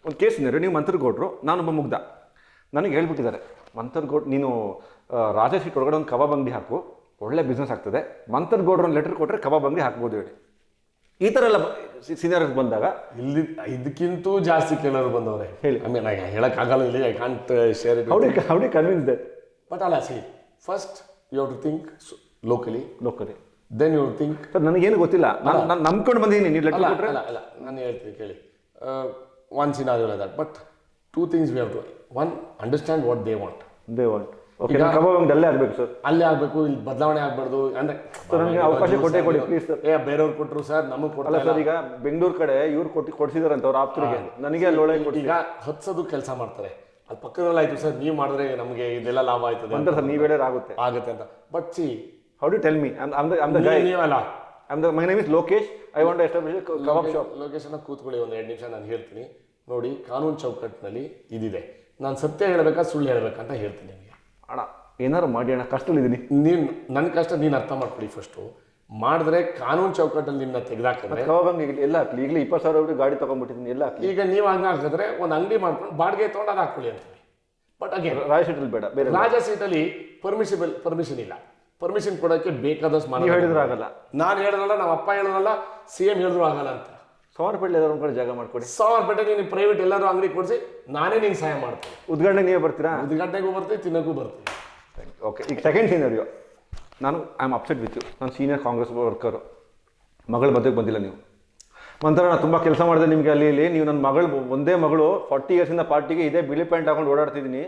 ಒಂದು case scenario, ನೀವು ಮಂತ್ರಗೌಡರು, ನಾನೊಬ್ಬ ಮುಗ್ಧ. ನನಗೆ ಹೇಳ್ಬಿಟ್ಟಿದ್ದಾರೆ, ಮಂತ್ರಗೌಡ್ ನೀನು ರಾಜ ಸೀಟ್ ಒಳಗಡೆ ಒಂದು ಕಬಾಬ್ ಅಂಗಡಿ ಹಾಕು, ಒಳ್ಳೆ ಬಿಸ್ನೆಸ್ ಆಗ್ತದೆ, ಮಂತ್ರಗೌಡ್ರು ಒಂದು ಲೆಟರ್ ಕೊಟ್ಟರೆ ಕಬಾಬ್ ಅಂಗಡಿ ಹಾಕ್ಬೋದು ಹೇಳಿ. ಈ ಥರ ಎಲ್ಲ ಸೀನಿಯರ್ಸ್ ಬಂದಾಗ ಇಲ್ಲಿ ಇದಕ್ಕಿಂತೂ ಜಾಸ್ತಿ ಕೇಳೋರು ಬಂದವ್ರೆ. ಹೇಳಿ. ಐ ಮೀನ್ ಹೇಳೋಕ್ಕಾಗಲ್ಲ, ಇಲ್ಲಿ I can't share it. How do convince that? But ಅಲ್ಲ, see first you have to think locally. Then you think. Sir ನನಗೇನು ಗೊತ್ತಿಲ್ಲ, ನಾನು ನಂಬ್ಕೊಂಡು ಬಂದಿದ್ದೀನಿ, ನೀವು ಲೆಟರ್ ಕೊಟ್ಟರೆ. ಅಲ್ಲ ನಾನು ಹೇಳ್ತೀನಿ ಕೇಳಿ. One scenario like that, but two things we have to. One, understand what they want. Okay, kebab ಅಂಗಡಿ ಅಲ್ಲೇ ಆಗಬೇಕು ಸರ್, ಅಲ್ಲೇ ಆಗಬೇಕು, ಇಲ್ಲಿ ಬದಲಾವಣೆ ಆಗಬಾರ್ದು. ಅಂದ್ರೆ ನನಗೆ ಅವಕಾಶ ಕೊಡಿ ಪ್ಲೀಸ್ ಸರ್. ಬೇರೆಯವ್ರು ಕೊಟ್ಟರು ಸರ್, ನಮಗೆ ಕೊಡಲ್ಲ ಸರ್. ಈಗ ಬೆಂಗಳೂರು ಕಡೆ ಇವ್ರು ಕೊಡ್ಸಿದಾರಂತ ಅವ್ರ ಆಪ್ತರಿಗೆ, ನನಗೆ ಅಲ್ಲಿ ಒಳಗೆ ಈಗ ಹತ್ಸೋದು ಕೆಲಸ ಮಾಡ್ತಾರೆ. ಅಲ್ಲಿ ಪಕ್ಕದಲ್ಲಿ ಆಯ್ತು ಸರ್, ನೀವು ಮಾಡಿದ್ರೆ ನಮಗೆ ಇದೆಲ್ಲ ಲಾಭ ಆಯ್ತದೆ ಅಂತ ಸರ್, ನೀವು ಹೇಳಿದ್ರೆ ಆಗುತ್ತೆ ಅಂತ. But see, how do tell me? ನೀವಲ್ಲ, my name is Lokesh, I want to establish kebab shop. Location ಕೂತ್ಕೊಳ್ಳಿ ಒಂದು 2 ನಿಮಿಷ, ನಾನು ಹೇಳ್ತೀನಿ. ನೋಡಿ, ಕಾನೂನು ಚೌಕಟ್ಟಿನಲ್ಲಿ ಇದಿದೆ. ನಾನು ಸತ್ಯ ಹೇಳ್ಬೇಕಾ ಸುಳ್ಳು ಹೇಳ್ಬೇಕಂತ ಹೇಳ್ತೀನಿ ನಿಮಗೆ. ಅಣ್ಣ ಏನಾರು ಮಾಡಿ ಅಣ್ಣ, ಕಷ್ಟದಲ್ಲಿದ್ದೀನಿ. ನೀನು ನನ್ನ ಕಷ್ಟ ನೀನು ಅರ್ಥ ಮಾಡ್ಕೊಳ್ಳಿ ಫಸ್ಟು. ಮಾಡಿದ್ರೆ ಕಾನೂನು ಚೌಕಟ್ಟಲ್ಲಿ ನಿಮ್ಮನ್ನ ತೆಗೆದಾಕಿದ್ರೆ ಎಲ್ಲ ಹಾಕ್ಲಿ. ಈಗಲೇ 20,000 ಗಾಡಿ ತಗೊಂಡ್ಬಿಟ್ಟಿದ್ದೀನಿ, ಎಲ್ಲ ಹಾಕ್ಲಿ. ಈಗ ನೀವು ಹಂಗೆ ಹಾಕಿದ್ರೆ ಒಂದು ಅಂಗಡಿ ಮಾಡ್ಕೊಂಡು ಬಾಡಿಗೆ ತೊಗೊಂಡು ಅದು ಹಾಕೊಳ್ಳಿ ಅಂತೀವಿ. ಬಟ್ ಅಗೇನ್ ರಾಜ ಸೀಟಲ್ಲಿ ಬೇಡ, ಬೇರೆ ರಾಜ ಸೀಟಲ್ಲಿ ಪರ್ಮಿಷನ್ ಇಲ್ಲ. ಪರ್ಮಿಷನ್ ಕೊಡೋಕ್ಕೆ ಬೇಕಾದಷ್ಟು ಹೇಳಿದ್ರು ಆಗಲ್ಲ. ನಾನು ಹೇಳಿದ್ರಲ್ಲ, ನಮ್ಮ ಅಪ್ಪ ಹೇಳಿದ್ರಲ್ಲ, CM ಹೇಳಿದ್ರು ಆಗಲ್ಲ ಅಂತ. ಸೋಮವಾರಪೇಟೆ ಎಲ್ಲರೂ ಕಡೆ ಜಾಗ ಮಾಡ್ಕೊಡಿ. ಸೋಮವಾರಪೇಟೆ ನೀನು ಪ್ರೈವೇಟ್ ಎಲ್ಲರೂ ಅಂಗಡಿ ಕೊಡಿಸಿ, ನಾನೇ ನಿಂಗೆ ಸಹಾಯ ಮಾಡ್ತೀನಿ. ಉದ್ಘಾಟನೆಗೆ ನೀವೇ ಬರ್ತೀರಾ? ಉದ್ಘಾಟನೆಗೂ ಬರ್ತೀವಿ, ತಿನ್ನೋಕ್ಕೂ ಬರ್ತೀವಿ. ಓಕೆ, ಈಗ ಸೆಕೆಂಡ್ ಸೀನಿಯರಿಯೋ. ನಾನು I am upset with you. ನಾನು ಸೀನಿಯರ್ ಕಾಂಗ್ರೆಸ್ ವರ್ಕರು, ಮಗಳ ಮದುವೆಗೆ ಬಂದಿಲ್ಲ ನೀವು. ನಂತರ ನಾನು ತುಂಬ ಕೆಲಸ ಮಾಡಿದೆ ನಿಮಗೆ ಅಲ್ಲಿ ಇಲ್ಲಿ. ನೀವು ನನ್ನ ಮಗಳು, ಒಂದೇ ಮಗಳು 40 ಇಯರ್ಸಿಂದ ಪಾರ್ಟಿಗೆ ಇದೇ ಬಿಳಿ ಪ್ಯಾಂಟ್ ಹಾಕೊಂಡು ಓಡಾಡ್ತಿದ್ದೀನಿ.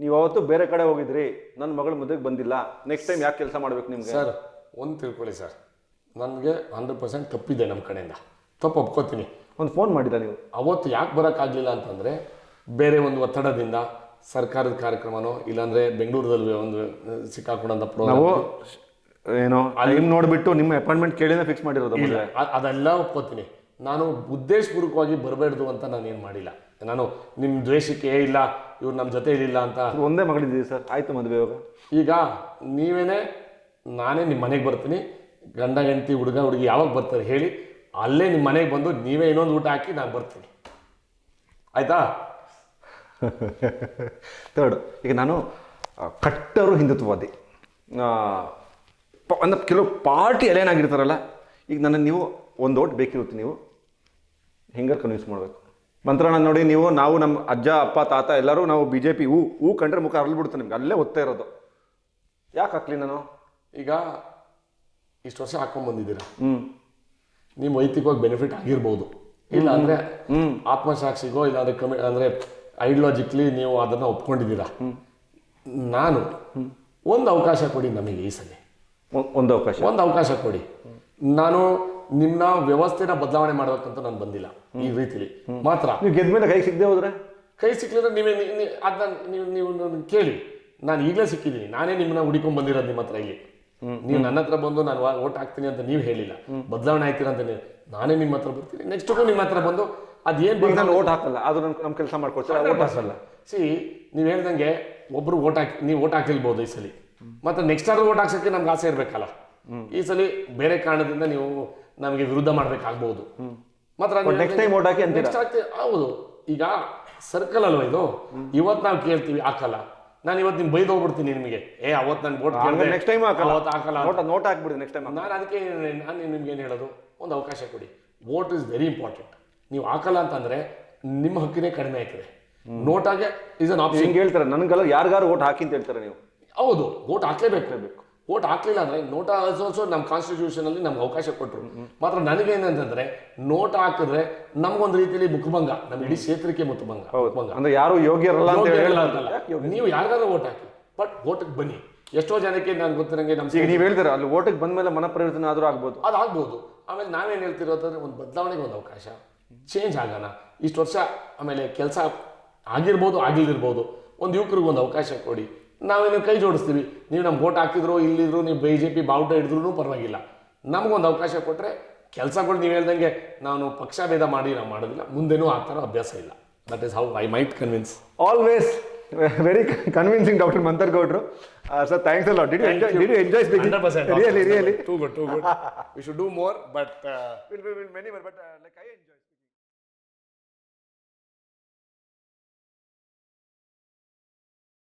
ನೀವು ಅವತ್ತು ಬೇರೆ ಕಡೆ ಹೋಗಿದ್ರಿ, ನನ್ನ ಮಗಳ ಮದುವೆಗೆ ಬಂದಿಲ್ಲ. ನೆಕ್ಸ್ಟ್ ಟೈಮ್ ಯಾಕೆ ಕೆಲಸ ಮಾಡ್ಬೇಕು ನಿಮ್ಗೆ? ಸರ್, ಒಂದು ತಿಳ್ಕೊಳ್ಳಿ ಸರ್, ನನಗೆ 100% ತಪ್ಪಿದೆ ನಮ್ಮ ಕಡೆಯಿಂದ, ತಪ್ಪು ಒಪ್ಕೋತೀನಿ. ಒಂದು ಫೋನ್ ಮಾಡಿಲ್ಲ ನೀವು? ಅವತ್ತು ಯಾಕೆ ಬರೋಕ್ಕಾಗಲಿಲ್ಲ ಅಂತಂದರೆ, ಬೇರೆ ಒಂದು ಒತ್ತಡದಿಂದ, ಸರ್ಕಾರದ ಕಾರ್ಯಕ್ರಮನೋ ಇಲ್ಲಾಂದರೆ ಬೆಂಗಳೂರಲ್ಲಿ ಒಂದು ಸಿಕ್ಕಾಕೊಂಡಂಥ ಪ್ರೋಗ್ರಾಮ್ ಏನೋ ಅಲ್ಲಿ ನೋಡಿಬಿಟ್ಟು ನಿಮ್ಮ ಅಪಾಯಿಂಟ್ಮೆಂಟ್ ಕೇಳಿನೇ ಫಿಕ್ಸ್ ಮಾಡಿರೋದು. ಅದೆಲ್ಲ ಒಪ್ಕೋತೀನಿ. ನಾನು ಉದ್ದೇಶಪೂರ್ವಕವಾಗಿ ಬರಬೇಡ್ದು ಅಂತ ನಾನೇನು ಮಾಡಿಲ್ಲ. ನಾನು ನಿಮ್ಮ ದ್ವೇಷಕ್ಕೆ ಇಲ್ಲ, ಇವ್ರು ನಮ್ಮ ಜೊತೆ ಇರಲಿಲ್ಲ ಅಂತ. ಒಂದೇ ಮಗಳಿದ್ದೀವಿ ಸರ್, ಆಯಿತು ಮದುವೆ. ಈಗ ನೀವೇನೇ, ನಾನೇ ನಿಮ್ಮ ಮನೆಗೆ ಬರ್ತೀನಿ. ಗಂಡ ಹೆಂಡತಿ, ಹುಡುಗ ಹುಡುಗಿ ಯಾವಾಗ ಬರ್ತಾರೆ ಹೇಳಿ, ಅಲ್ಲೇ ನಿಮ್ಮ ಮನೆಗೆ ಬಂದು ನೀವೇ ಇನ್ನೊಂದು ಊಟ ಹಾಕಿ ನಾನು ಬರ್ತೀನಿ, ಆಯಿತಾ? ಥರ್ಡ್, ಈಗ ನಾನು ಕಟ್ಟರು ಹಿಂದುತ್ವವಾದಿ. ಅಂದರೆ ಕೆಲವು ಪಾರ್ಟಿ ಅಲೇನಾಗಿರ್ತಾರಲ್ಲ, ಈಗ ನನ್ನ ನೀವು ಒಂದು ಓಟ್ ಬೇಕಿರುತ್ತೆ, ನೀವು ಹೆಂಗಾರು ಕನ್ವಿನ್ಸ್ ಮಾಡಬೇಕು. ಮಂತ್ರಣ್ಣ ನೋಡಿ, ನಾವು ನಮ್ಮ ಅಜ್ಜ ಅಪ್ಪ ತಾತ ಎಲ್ಲರೂ ನಾವು BJP ಹೂ ಕಂಡ್ರೆ ಮುಖ ಅರಳ್ಬಿಡುತ್ತೆ ನಿಮ್ಗೆ, ಅಲ್ಲೇ ಓದ್ತಾ ಇರೋದು. ಯಾಕೆ ಹಾಕ್ಲಿ ನಾನು? ಈಗ ಇಷ್ಟು ವರ್ಷ ಹಾಕೊಂಡ್ಬಂದಿದ್ದೀರಾ, ನಿಮ್ಮ ವೈಯಕ್ತಿಕವಾಗಿ ಬೆನಿಫಿಟ್ ಆಗಿರ್ಬೋದು, ಇಲ್ಲ ಅಂದರೆ ಆತ್ಮಸಾಕ್ಷಿಗೋ ಇಲ್ಲಾಂದರೆ ಅಂದರೆ ಐಡಿಯಾಲಜಿಕ್ಲಿ ನೀವು ಅದನ್ನು ಒಪ್ಕೊಂಡಿದ್ದೀರಾ. ನಾನು ಒಂದು ಅವಕಾಶ ಕೊಡಿ ನಮಗೆ, ಈ ಸಲ ಒಂದು ಅವಕಾಶ ಕೊಡಿ. ನಾನು ನಿಮ್ಮ ವ್ಯವಸ್ಥೆನ ಬದಲಾವಣೆ ಮಾಡ್ಬೇಕಂತ ನಾನು ಬಂದಿಲ್ಲ ಈ ರೀತಿಲಿ. ಮಾತ್ರ ನೀವು ಗೆದ್ಮೇಲೆ ಕೈ ಸಿಗದೆ ಹೋದ್ರೆ, ಕೈ ಸಿಕ್ಲಿದ್ರೆ ನೀವೇ ಅದನ್ನ ನೀವು ಕೇಳಿ. ನಾನು ಈಗಲೇ ಸಿಕ್ಕಿದ್ದೀನಿ, ನಾನೇ ನಿಮ್ಮನ್ನ ಹುಡಿಕೊಂಡ್ ಬಂದಿರೋದು ನಿಮ್ಮ ಹತ್ರ. ಇಲ್ಲಿ ನೀವು ನನ್ನ ಹತ್ರ ಬಂದು ನಾನು ಓಟ್ ಹಾಕ್ತೀನಿ ಅಂತ ನೀವು ಹೇಳಿಲ್ಲ, ಬದಲಾವಣೆ ಆಯ್ತೀರ ಅಂತ ನಾನೇ ನಿಮ್ಮ ಹತ್ರ ಬರ್ತೀನಿ. ನೆಕ್ಸ್ಟ್ಗೂ ನಿಮ್ಮ ಹತ್ರ ಬಂದು ಅದೇನು ನಾನು ಓಟ್ ಹಾಕಲ್ಲ, ಅದು ನಮ್ಮ ಕೆಲಸ ಮಾಡ್ಕೊಡ್ತಾರೆ, ಓಟ್ ಹಾಕಲ್ಲ. ಸಿ, ನೀವು ಹೇಳ್ದಂಗೆ ಒಬ್ರು ನೀವು ಓಟ್ ಹಾಕಿಲ್ಬೋದು ಈ ಸಲ, ಮತ್ತೆ ನೆಕ್ಸ್ಟ್ ಆದ್ರೂ ಓಟ್ ಹಾಕ್ಸೋಕ್ಕೆ ನಮ್ಗೆ ಆಸೆ ಇರಬೇಕಲ್ಲ. ಈ ಸಲ ಬೇರೆ ಕಾರಣದಿಂದ ನೀವು ನಮಗೆ ವಿರುದ್ಧ ಮಾಡ್ಬೇಕಾಗ್ಬಹುದು. ಮಾತ್ರ ನೆಕ್ಸ್ಟ್ ಟೈಮ್ ಓಟ್ ಹಾಕಿ ಅಂತ ನೆಕ್ಸ್ಟ್ ಆಗ್ತದೆ. ಹೌದು, ಈಗ ಸರ್ಕಲ್ ಅಲ್ವಾ ಇದು. ಇವತ್ತು ನಾವು ಕೇಳ್ತೀವಿ, ಹಾಕಲ್ಲ. ನಾನು ಇವತ್ತು ನಿಮ್ಗೆ ಬೈದು ಹೋಗ್ಬಿಡ್ತೀನಿ ನಿಮಗೆ, ಅವತ್ತು ನಾನು ಓಟ್ ಕೇಳಿದೆ, ನೆಕ್ಸ್ಟ್ ಟೈಮ್ ಹಾಕಲ್ಲ, ನೋಟ್ ಹಾಕ್ಬಿಡಿ ನೆಕ್ಸ್ಟ್ ಟೈಮ್. ನಾನು ಅದಕ್ಕೆ ನಾನು ನಿಮ್ಗೆ ಏನು ಹೇಳೋದು, ಒಂದು ಅವಕಾಶ ಕೊಡಿ. Vote is very important. ನೀವು ಹಾಕಲ್ಲ ಅಂತಂದ್ರೆ ನಿಮ್ಮ ಹಕ್ಕಿನೇ ಕಡಿಮೆ ಆಯ್ತದೆ. ನೋಟ್ ಆಗಿ ಇಸ್ ಅನ್ ಆಪ್ಷನ್. ಹಿಂಗೆ ಹೇಳ್ತಾರೆ, ನನಗೆಲ್ಲ ಯಾರಿಗಾರು ಓಟ್ ಹಾಕಿ ಅಂತ ಹೇಳ್ತಾರೆ ನೀವು. ಹೌದು, ವೋಟ್ ಹಾಕ್ಲೇಬೇಕು. ವೋಟ್ ಹಾಕ್ಲಿಲ್ಲ ಅಂದ್ರೆ ನೋಟ್ ಆಲ್ಸೋ ನಮ್ಮ ಕಾನ್ಸ್ಟಿಟ್ಯೂಷನ್ ಅಲ್ಲಿ ನಮ್ಗೆ ಅವಕಾಶ ಕೊಟ್ಟರು. ಮಾತ್ರ ನನಗೇನಂತಂದ್ರೆ, ನೋಟ್ ಹಾಕಿದ್ರೆ ನಮ್ಗೊಂದು ರೀತಿಯಲ್ಲಿ ಮುಖಭಂಗ, ನಮ್ಮ ಇಡೀ ಕ್ಷೇತ್ರಕ್ಕೆ ಮುಖಭಂಗ. ಅಂದ್ರೆ ಯಾರು ಯೋಗ್ಯರಲ್ಲ ಅಂತ ಹೇಳಲ್ಲ. ನೀವು ಯಾರಿಗಾದ್ರೂ ವೋಟ್ ಹಾಕಿ, ಬಟ್ ವೋಟ್ಗೆ ಬನ್ನಿ. ಎಷ್ಟೋ ಜನಕ್ಕೆ ನಾನು ಗೊತ್ತಿರಂಗೆ ನಮ್ಮ ನೀವು ಹೇಳ್ತೀರ ಅಲ್ಲಿ ಓಟಿಗೆ ಬಂದ್ಮೇಲೆ ಮನ ಪರಿವರ್ತನೆ ಆದ್ರೂ ಆಗ್ಬೋದು, ಅದಾಗ್ಬೋದು. ಆಮೇಲೆ ನಾವೇನು ಹೇಳ್ತಿರೋದಂದ್ರೆ, ಒಂದು ಬದಲಾವಣೆಗೆ ಒಂದು ಅವಕಾಶ, ಚೇಂಜ್ ಆಗೋಣ. ಇಷ್ಟು ವರ್ಷ ಆಮೇಲೆ ಕೆಲಸ ಆಗಿರ್ಬೋದು, ಆಗಿಲ್ದಿರ್ಬೋದು, ಒಂದು ಯುವಕರಿಗೆ ಒಂದು ಅವಕಾಶ ಕೊಡಿ. ನಾವೇನು ಕೈ ಜೋಡಿಸ್ತೀವಿ. ನೀವು ನಮ್ಗೆ ವೋಟ್ ಹಾಕಿದ್ರು ಇಲ್ಲಿದ್ರು, ನೀವು BJP ಬಾವುಟ ಹಿಡಿದ್ರೂ ಪರವಾಗಿಲ್ಲ. ನಮಗೊಂದು ಅವಕಾಶ ಕೊಟ್ಟರೆ ಕೆಲಸಗಳು ನೀವು ಹೇಳ್ದಂಗೆ ನಾನು ಪಕ್ಷ ಭೇದ ಮಾಡಿ ನಾವು ಮಾಡೋದಿಲ್ಲ, ಮುಂದೆನೂ ಆ ಥರ ಅಭ್ಯಾಸ ಇಲ್ಲ. That is how I might convince. Always very convincing doctor ಮಂತರ್ಗೌಡ್ರು. Sir, thanks a lot. Did you enjoy speaking? 100%. Really. Too good. We should do more, but we'll many more, but like I enjoy.